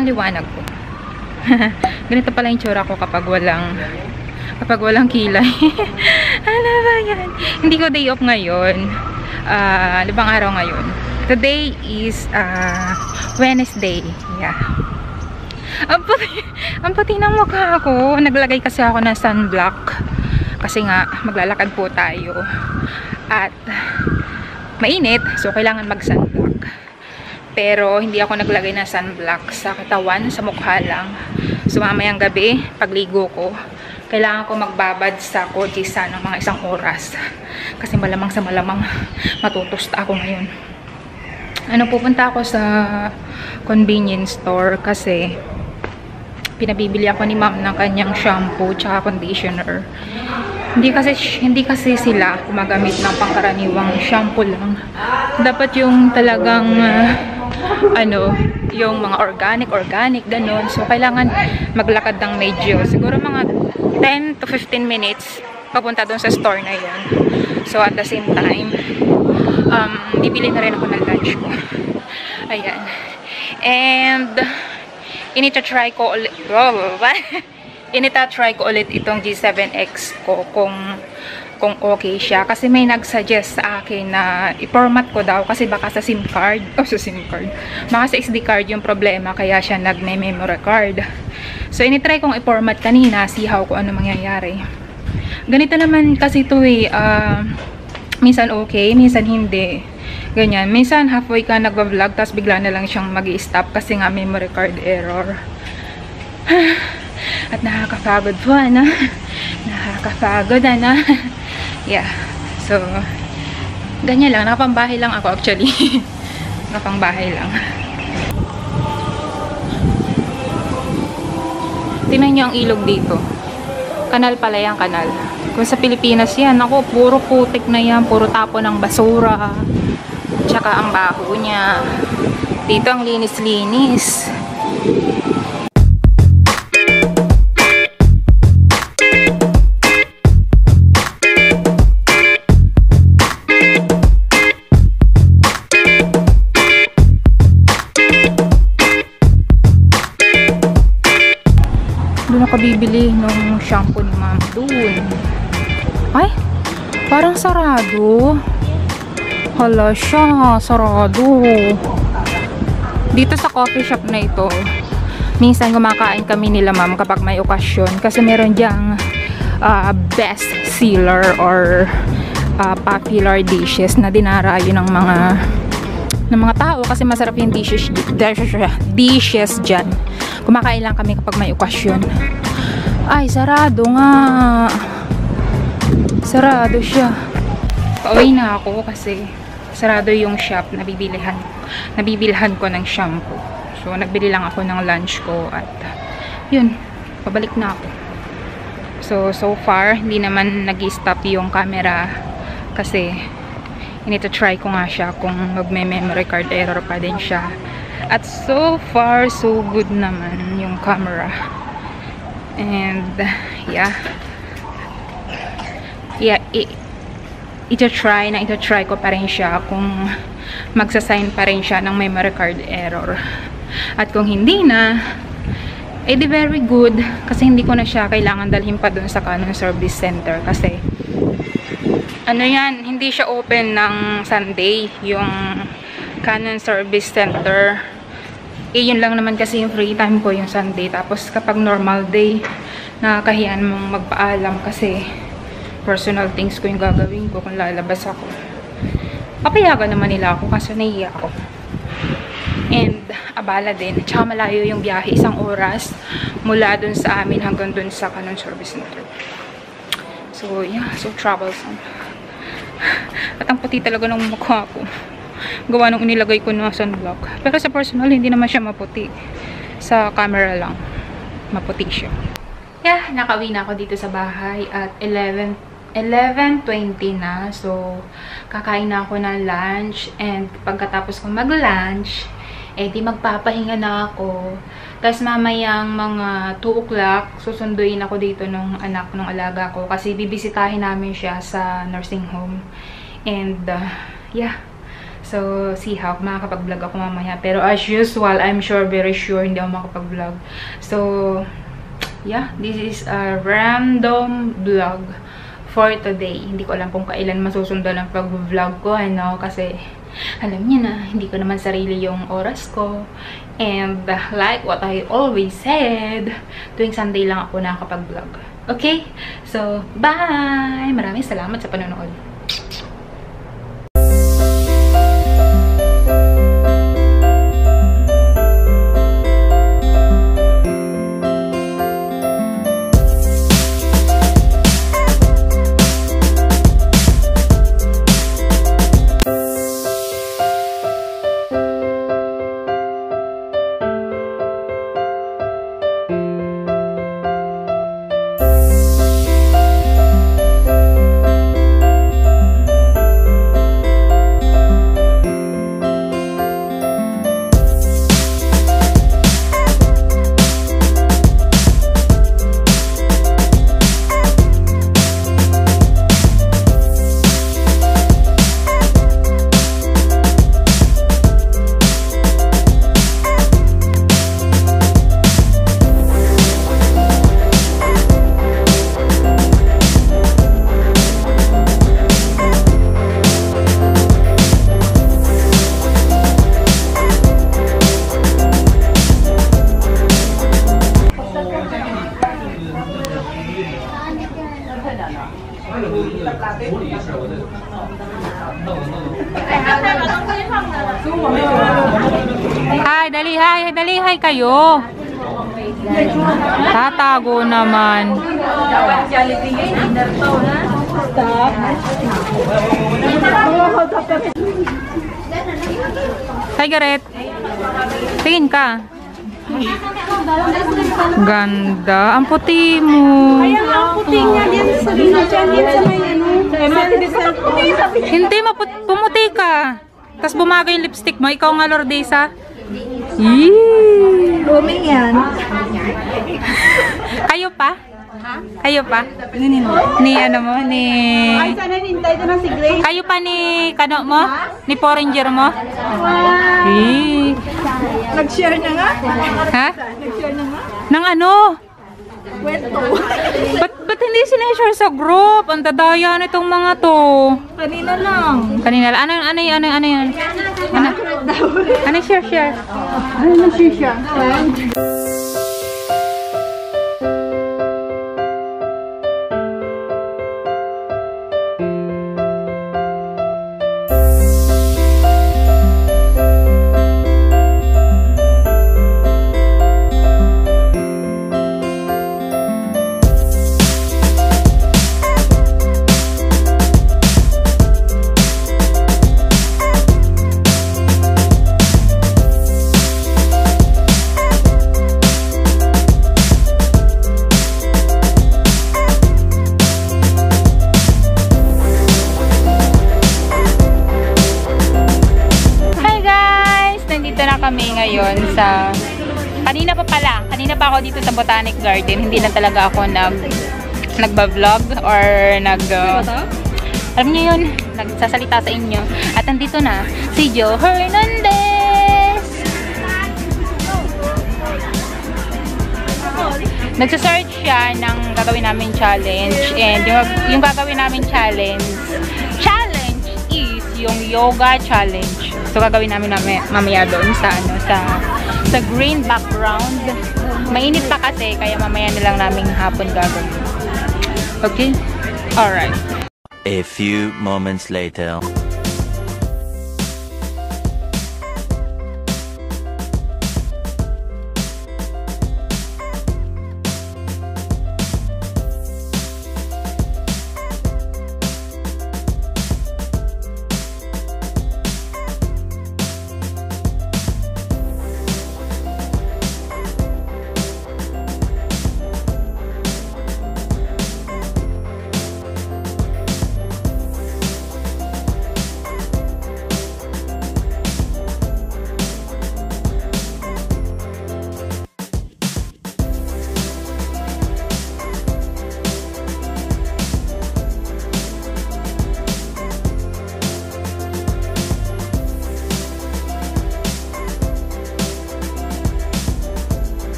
ang liwanag ko. Ganito pala yung tsura ko kapag walang kilay. Ano ba yan? Hindi ko day off ngayon. Libang araw ngayon. Today is Wednesday. Yeah. Ang puti ng mukha ko. Naglagay kasi ako ng sunblock. Kasi nga, maglalakad po tayo. At mainit. So, kailangan mag-sunblock. Pero, hindi ako naglagay ng sunblock sa katawan, sa mukha lang. So, mamayang gabi, pagligo ko, kailangan ko magbabad sa kojisa ng mga 1 oras. Kasi malamang sa malamang matutusta ako ngayon. Pupunta ako sa convenience store kasi pinabibili ako ni ma'am ng kanyang shampoo tsaka conditioner. Hindi kasi sila gumagamit ng pangkaraniwang shampoo lang. Dapat yung talagang yung mga organic ganun. So kailangan maglakad ng medyo siguro mga 10 to 15 minutes papunta doon sa store na yun. So at the same time bibili na rin ako ng lunch ko. Ayan. And inita-try ko ulit itong G7X ko kung okay siya. Kasi may nag-suggest sa akin na i-format ko daw kasi baka sa SIM card. Baka sa SD card yung problema kaya siya nag-memory card. So, initry kong i-format kanina. See how kung ano mangyayari. Ganito naman kasi ito eh. Minsan okay, minsan hindi. Ganyan. Minsan halfway ka nagwa-vlog tapos bigla na lang siyang mag-i-stop kasi nga memory card error. At nakakapagod po, nakakapagod, yeah. So, ganyan lang. Nakapangbahay lang ako actually. Nakapangbahay lang. Tingnan nyo ang ilog dito. Kanal pala yung kanal. Kung sa Pilipinas yan, ako, puro putik na yan. Puro tapo ng basura. Tsaka ang baho niya. Dito ang linis-linis. Doon ako bibili ng shampoo ni ma'am doon. Ay, parang sarado. Hala siya, sarado. Dito sa coffee shop na ito, minsan kumakain kami nila ma'am kapag may okasyon. Kasi meron diyang best seller or popular dishes na dinarayo ng mga tao kasi masarap yung dishes dyan. Kumakain lang kami kapag may okasyon. Ay, sarado nga. Sarado siya. Pauwi na ako kasi sarado yung shop na nabibilhan ko ng shampoo. So, nagbili lang ako ng lunch ko at yun, pabalik na ako. So far, hindi naman nag-stop yung camera kasi try ko nga siya kung magme-memory card error pa din siya. At so far, so good naman yung camera. And, yeah. Ito-try ko pa rin siya kung magsasign pa rin siya ng memory card error. At kung hindi na, di very good. Kasi hindi ko na siya kailangan dalhin pa dun sa Canon Service Center. Kasi, hindi siya open ng Sunday, yung Canon Service Center. Yun lang naman kasi yung free time ko yung Sunday. Tapos kapag normal day, nakakahiyan mong magpaalam kasi personal things ko yung gagawin ko kung lalabas ako. Papayagan naman nila ako kasi nahiya ako. And abala din. Tsaka malayo yung biyahe, 1 oras mula dun sa amin hanggang dun sa Canon Service Center. So yeah, so troublesome. At ang puti talaga ng mukha ko. Gawa nung inilagay ko na sunblock. Pero sa personal, hindi naman siya maputi. Sa camera lang, maputi siya. Yeah, nakauwi na ako dito sa bahay at 11:20 na. So, kakain na ako ng lunch. And pagkatapos ko mag-lunch, di magpapahinga na ako. Tapos mamayang mga 2 o'clock, susunduin ako dito ng anak ng alaga ko. Kasi bibisitahin namin siya sa nursing home. And, yeah. So, see how makakapag-vlog ako mamaya. Pero as usual, I'm sure, very sure, hindi ako makapag-vlog. So, yeah, this is a random vlog for today. Hindi ko alam kung kailan masusundan ang pag-vlog ko, ano, kasi alam niyo na, hindi ko naman sarili yung oras ko. And like what I always said, tuwing Sunday lang ako nakakapag-vlog. Okay? So, bye! Maraming salamat sa panonood. Dali, hi kayo. Tatago naman. Hi, Gareth. Tingin ka. Ganda. Ang puti mo. Kaya nga ang puti niya din sa Hindi, pumuti ka. Tapos bumagay yung lipstick mo. Ikaw nga, Lordesa. Booming yan. Kayo pa? Kayo pa? Ni ano mo? Ni... Ay, sana nintay ko na si Grace. Kayo pa ni kano mo? Ni Porringer mo? Nag-share niya nga? Ha? Nag-share niya nga? Nang ano? Kwento. Ba't hindi sinishare sa group? Ang dadaya nitong mga to. Kanina lang. Kanina lang. Ano yun? Ano share? Ano na siya? Kami ngayon sa kanina pa ako dito sa Botanic Garden. Hindi lang talaga ako nagba-vlog or alam niyo yun, nagsasalita sa inyo. At nandito na si Joe Hernandez. Nagsa-search siya ng gagawin namin challenge, and yung gagawin namin challenge is yung yoga challenge. So gagawin namin mamaya doon sa green background. Mainit pa kasi kaya mamaya na lang namin hapon gagawin. Okay? Alright. A few moments later.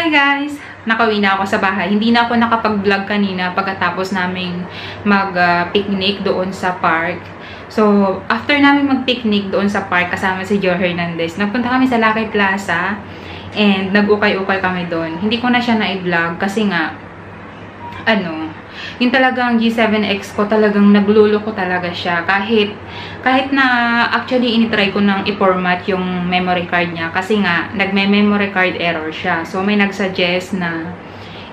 Hi guys! Nakauwi na ako sa bahay. Hindi na ako nakapag-vlog kanina pagkatapos naming mag-picnic doon sa park. So, after namin mag-picnic doon sa park kasama si Joe Hernandez, nagpunta kami sa Lucky Plaza and nag-ukay-ukay kami doon. Hindi ko na siya na-vlog kasi nga, yung talagang G7X ko, talagang naglulo ko talaga siya. Kahit na actually initry ko nang i-format yung memory card niya kasi nga nagme-memory card error siya. So may nagsuggest na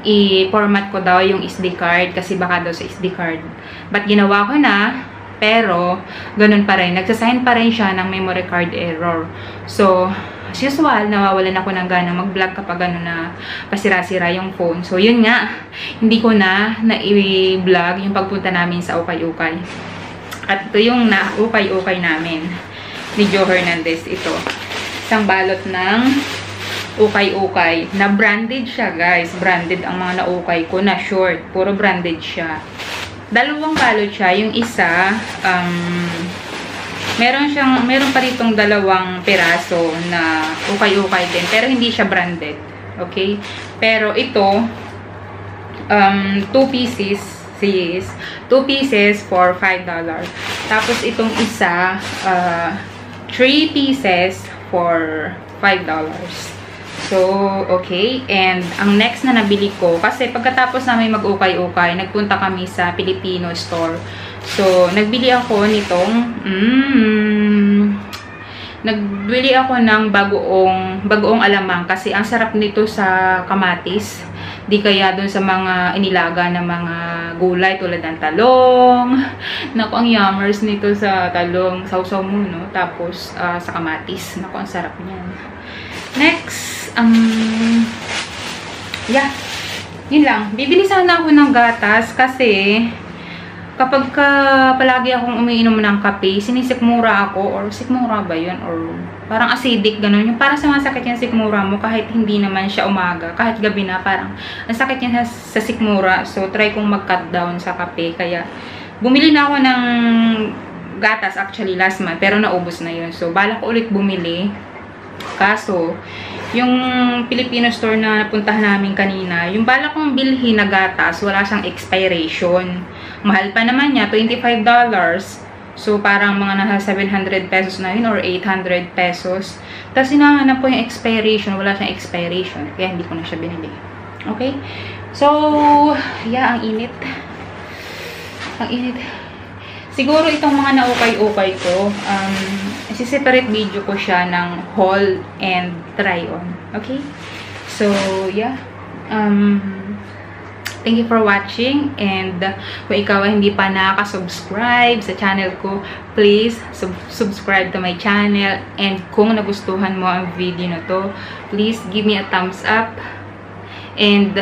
i-format ko daw yung SD card kasi baka daw sa SD card. But ginawa ko na, pero ganun pa rin. Nagsasign pa rin siya ng memory card error. So as usual, nawawalan ako ng gana mag-vlog kapag na pasira-sira yung phone. So, yun nga, hindi ko na i-vlog yung pagpunta namin sa ukay-ukay. At ito yung na-ukay-ukay namin ni Joe Hernandez. Ito, isang balot ng ukay-ukay. Na branded siya, guys. Branded ang mga na-ukay ko na short. Puro branded siya. Dalawang balot siya. Yung isa, meron pa ritong dalawang piraso na ukay-ukay din. Pero hindi siya branded. Okay? Pero ito, 2 pieces, sis. 2 pieces for $5. Tapos itong isa, 3 pieces for $5. So, okay. And ang next na nabili ko, kasi pagkatapos namin mag-ukay-ukay, nagpunta kami sa Filipino store. So, nagbili ako nagbili ako ng bagoong alamang kasi ang sarap nito sa kamatis. Di kaya dun sa mga inilaga na mga gulay tulad ng talong. Naku, ang yummers nito sa talong. Sausaw mo, no? Tapos, sa kamatis. Naku, ang sarap niyan. Next, yeah. Yun lang. Bibili sana ako ng gatas kasi kapag palagi akong umiinom ng kape, sinisikmura ako, or sikmura ba yun? Or parang acidic, ganun. Yung parang sumasakit yung sikmura mo kahit hindi naman siya umaga. Kahit gabi na, parang ang sakit yan sa sikmura. So, try kong mag-cut down sa kape. Kaya, bumili na ako ng gatas actually last month, pero naubos na yun. So, balak ko ulit bumili. Kaso, yung Filipino store na napuntahan namin kanina, yung balak kong bilhin na gatas, wala siyang expiration. Mahal pa naman niya, $25. So, parang mga nasa 700 pesos na yun or 800 pesos. Tapos, hinahanap ko yung expiration. Wala siyang expiration. Kaya, hindi ko na siya binili. Okay? So, yeah, ang init. Ang init. Siguro itong mga naukay-ukay ko, isi-separate video ko siya ng haul and try on. Okay? So, yeah. Thank you for watching, and kung ikaw ay hindi pa nakaka-subscribe sa channel ko, please subscribe to my channel, and kung nagustuhan mo ang video na to, please give me a thumbs up and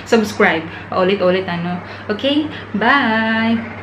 subscribe. Paulit-ulit, ano? Okay? Bye!